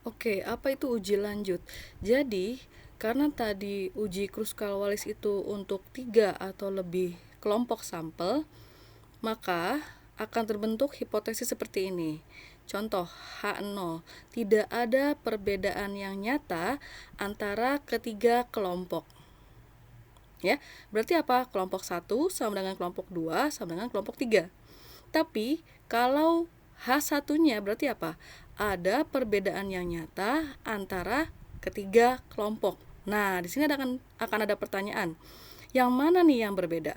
Oke, apa itu uji lanjut? Jadi, karena tadi uji Kruskal-Wallis itu untuk 3 atau lebih kelompok sampel, maka akan terbentuk hipotesis seperti ini. Contoh H0, tidak ada perbedaan yang nyata antara ketiga kelompok. Ya, berarti apa? Kelompok 1 sama dengan kelompok 2 sama dengan kelompok 3. Tapi kalau H1-nya berarti apa? Ada perbedaan yang nyata antara ketiga kelompok. Nah, di sini akan ada pertanyaan. Yang mana nih yang berbeda?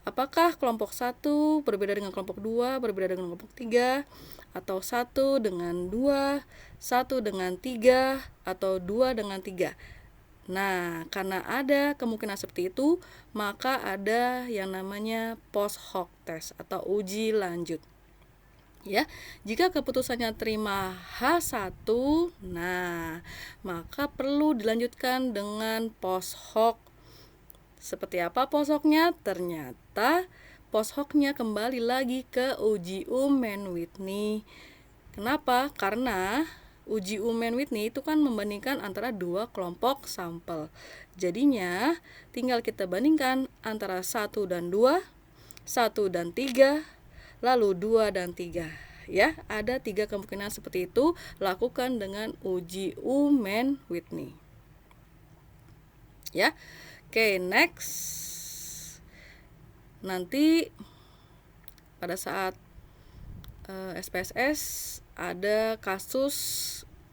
Apakah kelompok 1 berbeda dengan kelompok 2, berbeda dengan kelompok 3, atau 1 dengan 2, 1 dengan 3, atau 2 dengan 3? Nah, karena ada kemungkinan seperti itu, maka ada yang namanya post hoc test atau uji lanjut. Ya, jika keputusannya terima H1, nah, maka perlu dilanjutkan dengan post hoc. Seperti apa post hoc-nya? Ternyata post hoc-nya kembali lagi ke uji Uman-Whitney. Kenapa? Karena uji Uman-Whitney itu kan membandingkan antara dua kelompok sampel. Jadinya tinggal kita bandingkan antara 1 dan 2, 1 dan 3, lalu 2 dan 3. Ya, ada 3 kemungkinan seperti itu. Lakukan dengan uji Uman-Whitney. Ya. Oke, next. Nanti pada saat SPSS ada kasus,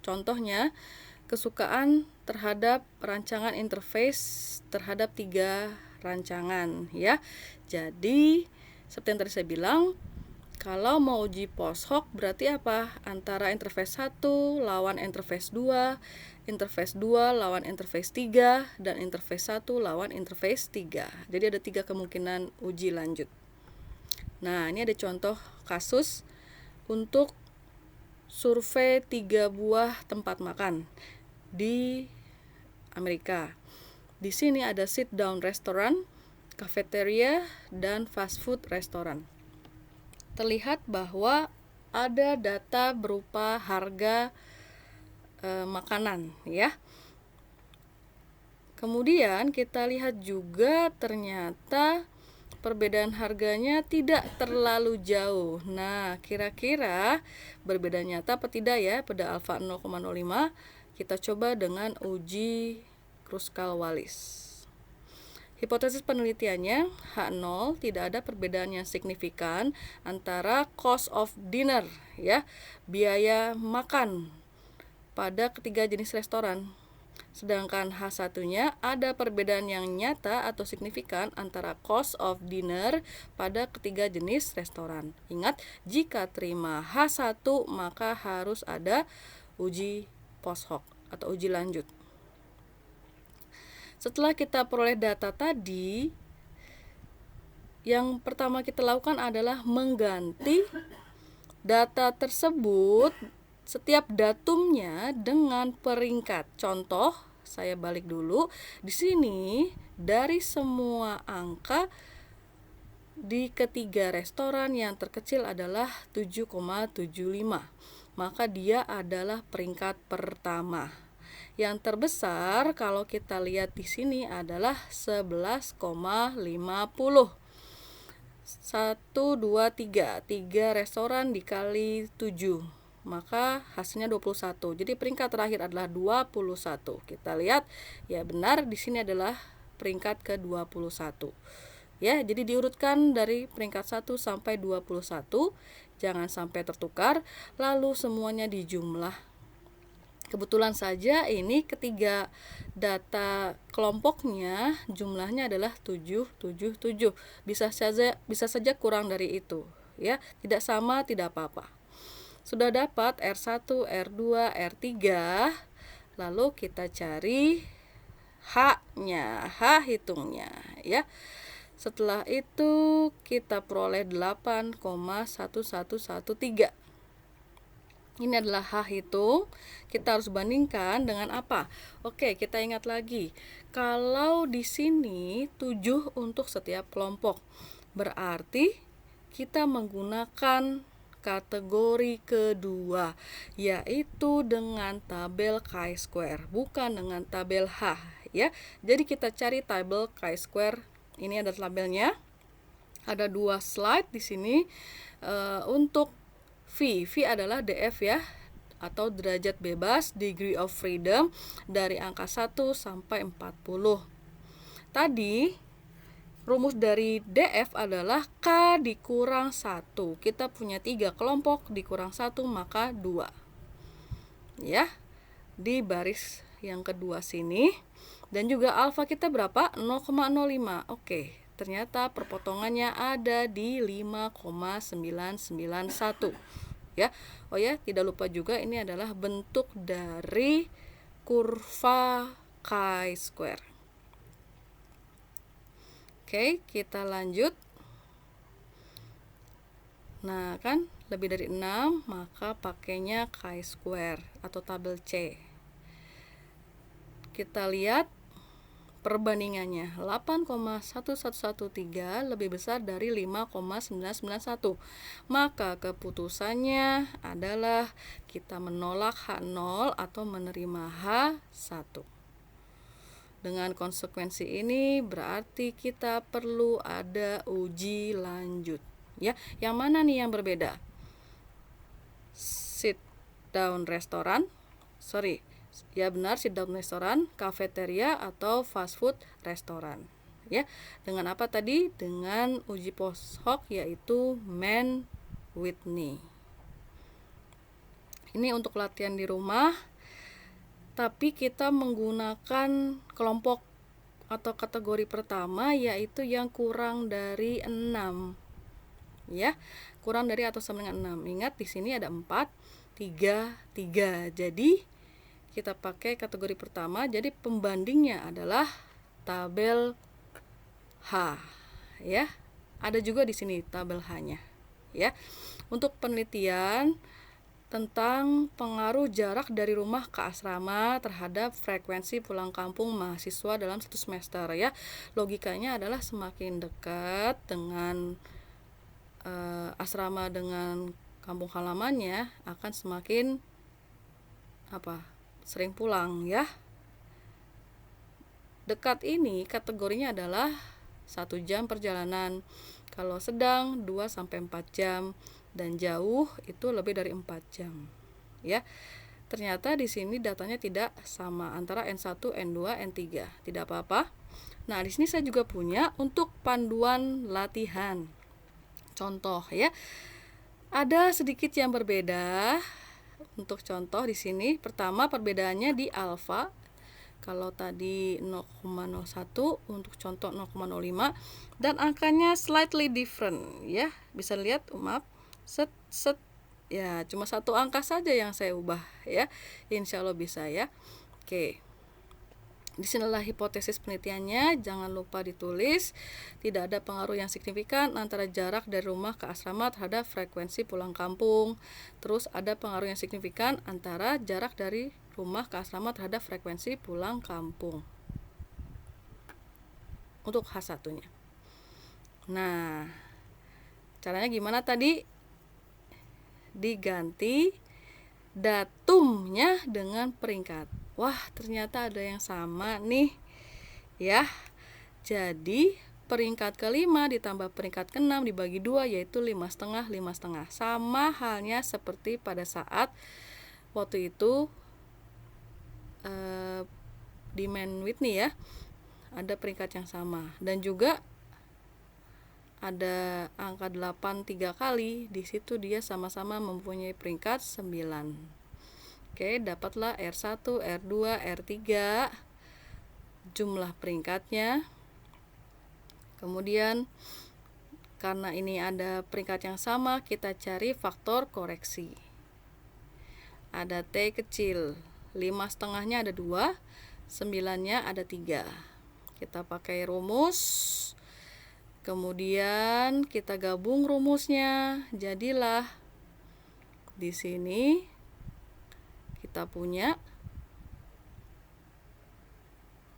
contohnya kesukaan terhadap rancangan interface terhadap 3 rancangan, ya. Jadi seperti yang tadi saya bilang, kalau mau uji post hoc berarti apa? Antara interface 1 lawan interface 2, interface 2 lawan interface 3, dan interface 1 lawan interface 3. Jadi ada 3 kemungkinan uji lanjut. Nah, ini ada contoh kasus untuk survei 3 buah tempat makan di Amerika. Di sini ada sit down restaurant, cafeteria, dan fast food restaurant. Terlihat bahwa ada data berupa harga makanan, ya. Kemudian kita lihat juga ternyata perbedaan harganya tidak terlalu jauh. Nah, kira-kira berbeda nyata apa tidak ya pada alfa 0,05? Kita coba dengan uji Kruskal-Wallis. Hipotesis penelitiannya, H0 tidak ada perbedaan yang signifikan antara cost of dinner, ya, biaya makan pada ketiga jenis restoran. Sedangkan H1-nya ada perbedaan yang nyata atau signifikan antara cost of dinner pada ketiga jenis restoran. Ingat, jika terima H1 maka harus ada uji post hoc atau uji lanjut. Setelah kita peroleh data tadi, yang pertama kita lakukan adalah mengganti data tersebut setiap datumnya dengan peringkat. Contoh, saya balik dulu. Di sini dari semua angka di ketiga restoran yang terkecil adalah 7,75. Maka dia adalah peringkat pertama. Yang terbesar kalau kita lihat di sini adalah 11,50. 1, 2, 3. 3 restoran dikali 7. Maka hasilnya 21. Jadi peringkat terakhir adalah 21. Kita lihat, ya benar di sini adalah peringkat ke-21. Ya, jadi diurutkan dari peringkat 1 sampai 21. Jangan sampai tertukar, lalu semuanya dijumlah. Kebetulan saja ini ketiga data kelompoknya jumlahnya adalah 777. Bisa saja kurang dari itu, ya. Tidak sama tidak apa-apa. Sudah dapat R1, R2, R3. Lalu kita cari H-nya, H hitungnya, ya. Setelah itu kita peroleh 8,1113. Ini adalah H hitung. Kita harus bandingkan dengan apa? Oke, kita ingat lagi. Kalau di sini 7 untuk setiap kelompok, berarti kita menggunakan kategori kedua, yaitu dengan tabel chi-square, bukan dengan tabel H ya. Jadi kita cari tabel chi-square. Ini ada tabelnya. Ada 2 slide di sini. Untuk V adalah DF ya, atau derajat bebas, degree of freedom, dari angka 1 sampai 40. Tadi rumus dari DF adalah K dikurang 1. Kita punya 3 kelompok, dikurang 1 maka 2. Ya, di baris yang kedua sini. Dan juga alfa kita berapa? 0,05. Oke, ternyata perpotongannya ada di 5,991. Ya. Oh ya, tidak lupa juga ini adalah bentuk dari kurva chi-square. Oke, kita lanjut. Nah, kan lebih dari 6, maka pakainya chi-square atau tabel C. Kita lihat perbandingannya. 8,1113 lebih besar dari 5,991. Maka keputusannya adalah kita menolak H0 atau menerima H1. Dengan konsekuensi ini berarti kita perlu ada uji lanjut. Ya, yang mana nih yang berbeda? Sit down restoran. Ya benar, sit down restoran, kafeteria atau fast food restoran. Ya, dengan apa tadi? Dengan uji post hoc yaitu Man Whitney. Ini untuk latihan di rumah. Tapi kita menggunakan kelompok atau kategori pertama yaitu yang kurang dari 6. Ya, kurang dari atau sama dengan 6. Ingat di sini ada 4, 3, 3. Jadi kita pakai kategori pertama. Jadi pembandingnya adalah tabel H. Ya, ada juga di sini tabel H-nya. Ya, untuk penelitian tentang pengaruh jarak dari rumah ke asrama terhadap frekuensi pulang kampung mahasiswa dalam 1 semester ya. Logikanya adalah semakin dekat dengan asrama dengan kampung halamannya akan semakin sering pulang ya. Dekat ini kategorinya adalah 1 jam perjalanan. Kalau sedang 2 sampai 4 jam. Dan jauh itu lebih dari 4 jam. Ya. Ternyata di sini datanya tidak sama antara N1, N2, N3. Tidak apa-apa. Nah, di sini saya juga punya untuk panduan latihan. Contoh ya. Ada sedikit yang berbeda. Untuk contoh di sini, pertama perbedaannya di alfa. Kalau tadi 0,01, untuk contoh 0,05, dan angkanya slightly different ya. Bisa lihat set ya, cuma 1 angka saja yang saya ubah ya. Insya Allah bisa ya. Oke, disinilah hipotesis penelitiannya. Jangan lupa ditulis. Tidak ada pengaruh yang signifikan antara jarak dari rumah ke asrama terhadap frekuensi pulang kampung. Terus ada pengaruh yang signifikan antara jarak dari rumah ke asrama terhadap frekuensi pulang kampung. Untuk H1-nya. Nah, caranya gimana tadi? Diganti datumnya dengan peringkat. Wah, ternyata ada yang sama nih ya. Jadi peringkat ke-5 ditambah peringkat ke-6 dibagi 2 yaitu 5,5, 5,5. Sama halnya seperti pada saat waktu itu di Man Whitney ya. Ada peringkat yang sama. Dan juga ada angka 8 3 kali, di situ dia sama-sama mempunyai peringkat 9. Oke, dapatlah R1, R2, R3 jumlah peringkatnya. Kemudian karena ini ada peringkat yang sama, kita cari faktor koreksi. Ada T kecil, 5,5-nya ada 2, 9-nya ada 3. Kita pakai rumus. Kemudian kita gabung rumusnya, jadilah di sini kita punya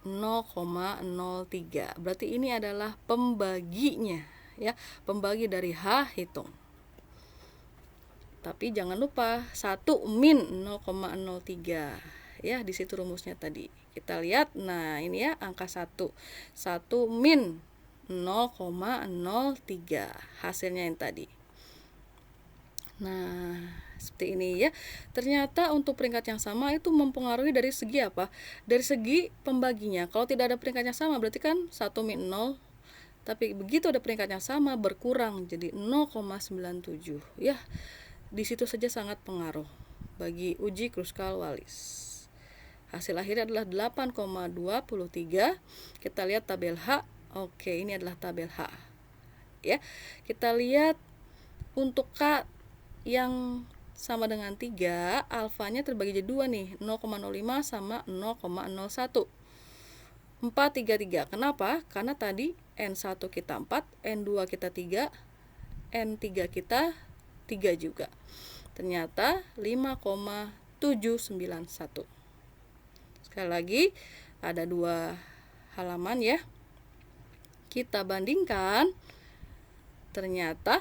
0,03. Berarti ini adalah pembaginya ya, pembagi dari H hitung. Tapi jangan lupa 1 min 0,03. Ya, di situ rumusnya tadi. Kita lihat, nah ini ya angka 1. 1 min 0,03. Hasilnya yang tadi. Nah, seperti ini ya. Ternyata untuk peringkat yang sama itu mempengaruhi dari segi apa? Dari segi pembaginya. Kalau tidak ada peringkat yang sama berarti kan 1 min 0. Tapi begitu ada peringkat yang sama berkurang jadi 0,97. Ya, di situ saja sangat pengaruh bagi uji Kruskal-Wallis. Hasil akhirnya adalah 8,23. Kita lihat tabel H. Oke, ini adalah tabel H. Ya. Kita lihat untuk K yang sama dengan 3, alfanya terbagi jadi 2 nih, 0,05 sama 0,01. 4, 3, 3. Kenapa? Karena tadi N1 kita 4, N2 kita 3, N3 kita 3 juga. Ternyata 5,791. Sekali lagi, ada 2 halaman ya. Kita bandingkan, ternyata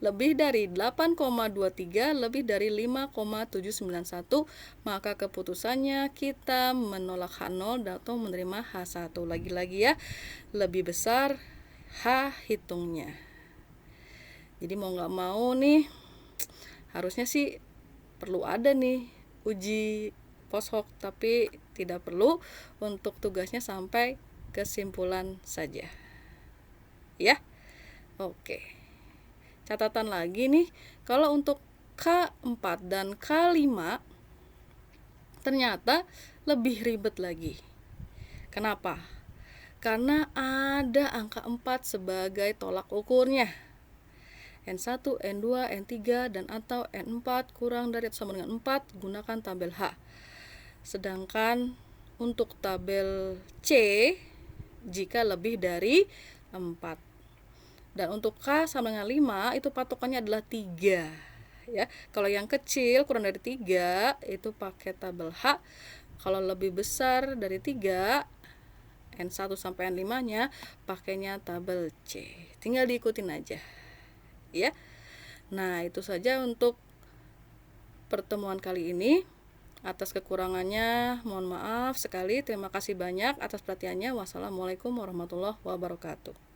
lebih dari 8,23 lebih dari 5,791, maka keputusannya kita menolak H0 atau menerima H1. Lagi-lagi ya, lebih besar H hitungnya. Jadi mau nggak mau nih, harusnya sih perlu ada nih uji post hoc, tapi tidak perlu, untuk tugasnya sampai kesimpulan saja. Ya. Oke. Catatan lagi nih, kalau untuk K4 dan K5 ternyata lebih ribet lagi. Kenapa? Karena ada angka 4 sebagai tolak ukurnya. N1, N2, N3, dan atau N4 kurang dari atau sama dengan 4, gunakan tabel H. Sedangkan untuk tabel C, jika lebih dari 4. Dan untuk K sama dengan 5, itu patokannya adalah 3. Ya, kalau yang kecil kurang dari 3, itu pakai tabel H. Kalau lebih besar dari 3, N1 sampai N5-nya, pakainya tabel C. Tinggal diikutin aja. Ya. Nah, itu saja untuk pertemuan kali ini. Atas kekurangannya mohon maaf sekali. Terima kasih banyak atas perhatiannya. Wassalamualaikum warahmatullahi wabarakatuh.